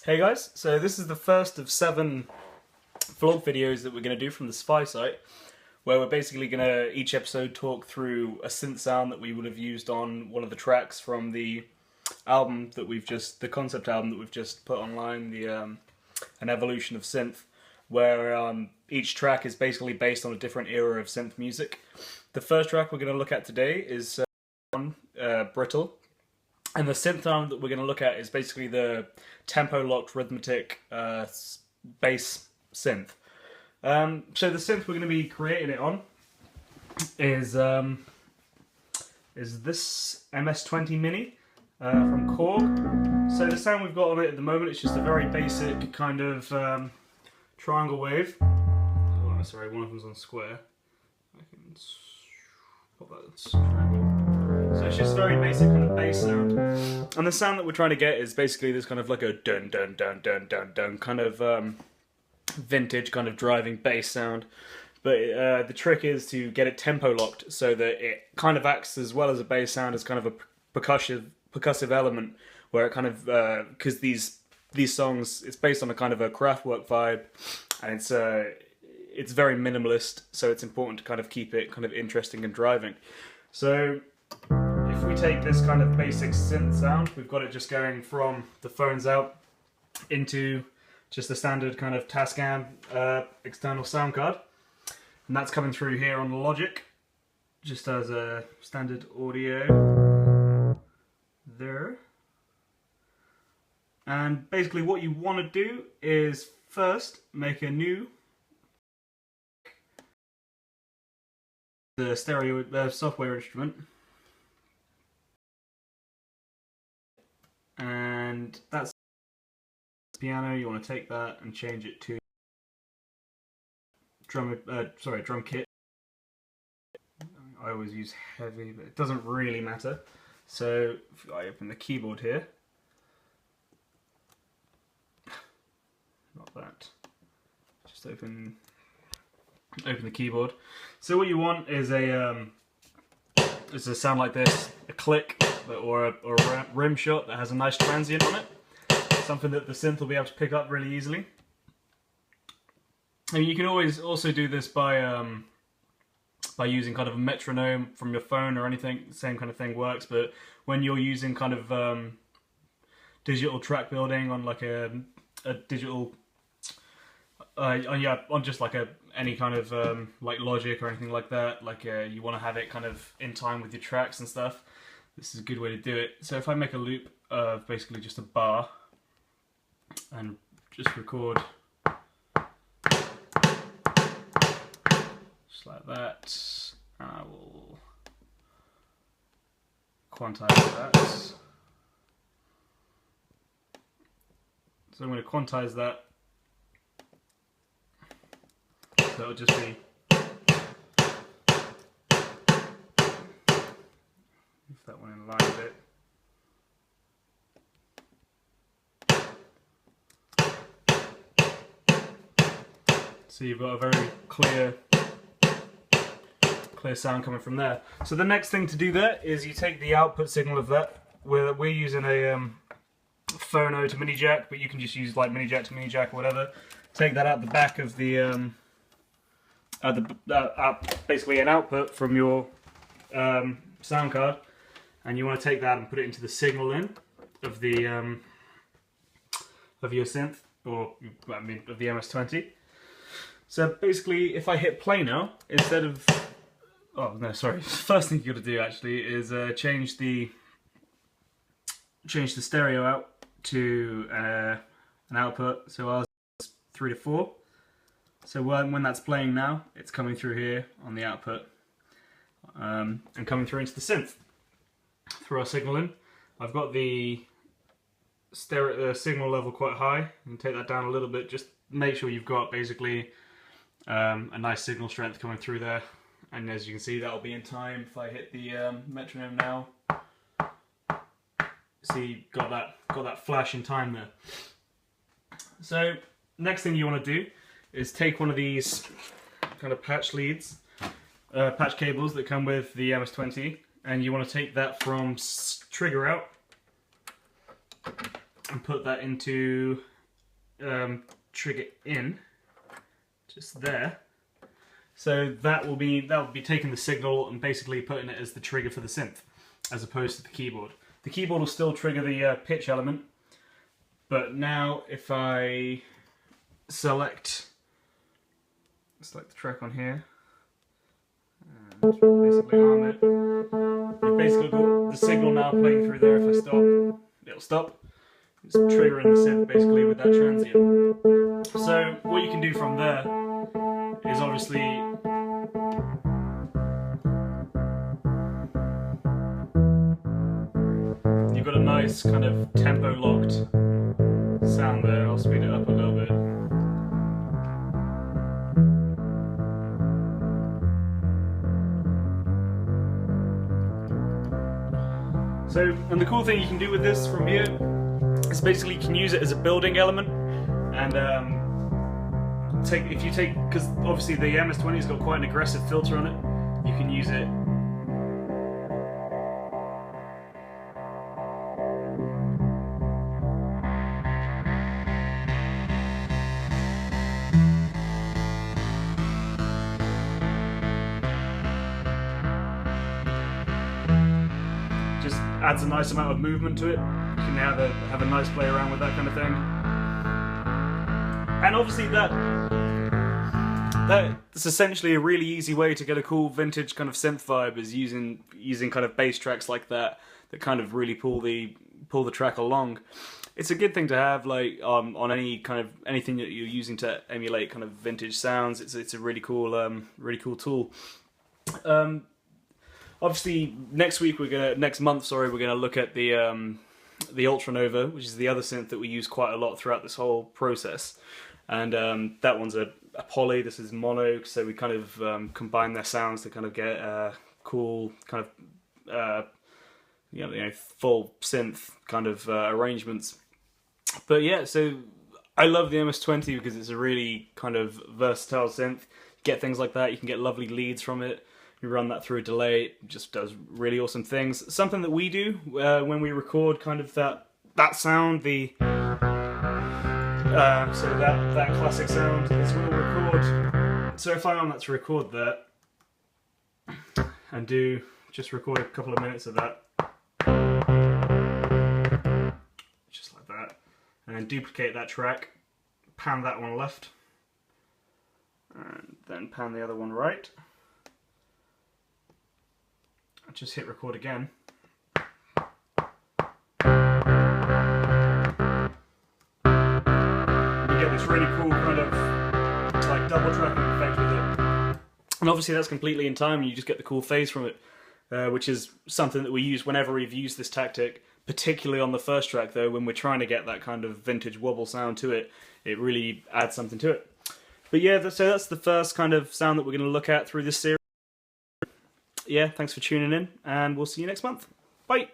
Hey guys, so this is the first of 7 vlog videos that we're going to do from the SVY site, where we're basically going to, each episode, talk through a synth sound that we would have used on one of the tracks from the album that the concept album that we've just put online, An Evolution of Synth, where each track is basically based on a different era of synth music. The first track we're going to look at today is Brittle. And the synth sound that we're going to look at is basically the tempo-locked rhythmic bass synth. So the synth we're going to be creating it on is this MS-20 Mini from Korg. So the sound we've got on it at the moment is just a very basic kind of triangle wave. Oh, sorry, one of them's on square. I can pop that triangle. So it's just very basic kind of bass sound. And the sound that we're trying to get is basically this kind of like a dun dun dun dun dun dun kind of vintage kind of driving bass sound. But the trick is to get it tempo locked so that it kind of acts as well as a bass sound as kind of a percussive element, where it kind of because these songs, it's based on a kind of a Kraftwerk vibe, and it's very minimalist, so it's important to kind of keep it kind of interesting and driving. So if we take this kind of basic synth sound, we've got it just going from the phones out into just the standard kind of Tascam external sound card, and that's coming through here on the Logic just as a standard audio there. And basically what you want to do is first make a new stereo software instrument, and that's piano. You want to take that and change it to drum kit. I always use heavy, but it doesn't really matter. So if I open the keyboard here, not that, just open the keyboard. So what you want is a sound like this, a click or a rim shot that has a nice transient on it, something that the synth will be able to pick up really easily. And you can always also do this by using kind of a metronome from your phone or anything. The same kind of thing works, but when you're using kind of digital track building on like a digital on just like any kind of like Logic or anything like that, like you want to have it kind of in time with your tracks and stuff, this is a good way to do it. So if I make a loop of basically just a bar and just record just like that, I will quantize that. So I'm going to quantize that. So it'll just be, move that one in line a bit. So you've got a very clear sound coming from there. So the next thing to do there is you take the output signal of that. We're using a phono to mini jack, but you can just use like mini jack to mini jack or whatever. Take that out the back of the basically an output from your sound card, and you want to take that and put it into the signal in of the of your synth, or I mean of the MS-20. So basically, if I hit play now, instead of first thing you got to do actually is change the stereo out to an output. So ours is 3 to 4. So when that's playing now, it's coming through here on the output and coming through into the synth through our signal in. I've got the signal level quite high, and take that down a little bit. Just make sure you've got basically a nice signal strength coming through there. And as you can see, that'll be in time. If I hit the metronome now, see, got that flash in time there. So next thing you want to do is take one of these kind of patch leads, patch cables that come with the MS-20, and you want to take that from trigger out and put that into trigger in, just there. So that will be taking the signal and basically putting it as the trigger for the synth, as opposed to the keyboard. The keyboard will still trigger the pitch element, but now if I select the track on here, and basically arm it, you've basically got the signal now playing through there. If I stop, it'll stop. It's triggering the synth basically with that transient. So what you can do from there is obviously you've got a nice kind of tempo locked sound there. I'll speed it up a little bit. So, and the cool thing you can do with this from here is basically you can use it as a building element, and because obviously the MS-20's got quite an aggressive filter on it, you can use it adds a nice amount of movement to it. You can have a nice play around with that kind of thing. And obviously that's essentially a really easy way to get a cool vintage kind of synth vibe, is using kind of bass tracks like that kind of really pull the track along. It's a good thing to have, like on anything that you're using to emulate kind of vintage sounds. It's a really cool tool. Obviously, next month, we're gonna look at the Ultranova, which is the other synth that we use quite a lot throughout this whole process, and that one's a poly. This is mono, so we kind of combine their sounds to kind of get cool kind of full synth kind of arrangements. But yeah, so I love the MS-20 because it's a really kind of versatile synth. You get things like that. You can get lovely leads from it. You run that through a delay, it just does really awesome things. Something that we do when we record kind of that sound, so that classic sound, is we'll record. So if I want that to record that, and just record a couple of minutes of that, just like that, and then duplicate that track, pan that one left, and then pan the other one right. Just hit record again. You get this really cool kind of like double tracking effect with it. And obviously that's completely in time, and you just get the cool phase from it, which is something that we use whenever we've used this tactic, particularly on the first track though, when we're trying to get that kind of vintage wobble sound to it. It really adds something to it. But yeah, so that's the first kind of sound that we're going to look at through this series. Yeah, thanks for tuning in, and we'll see you next month. Bye!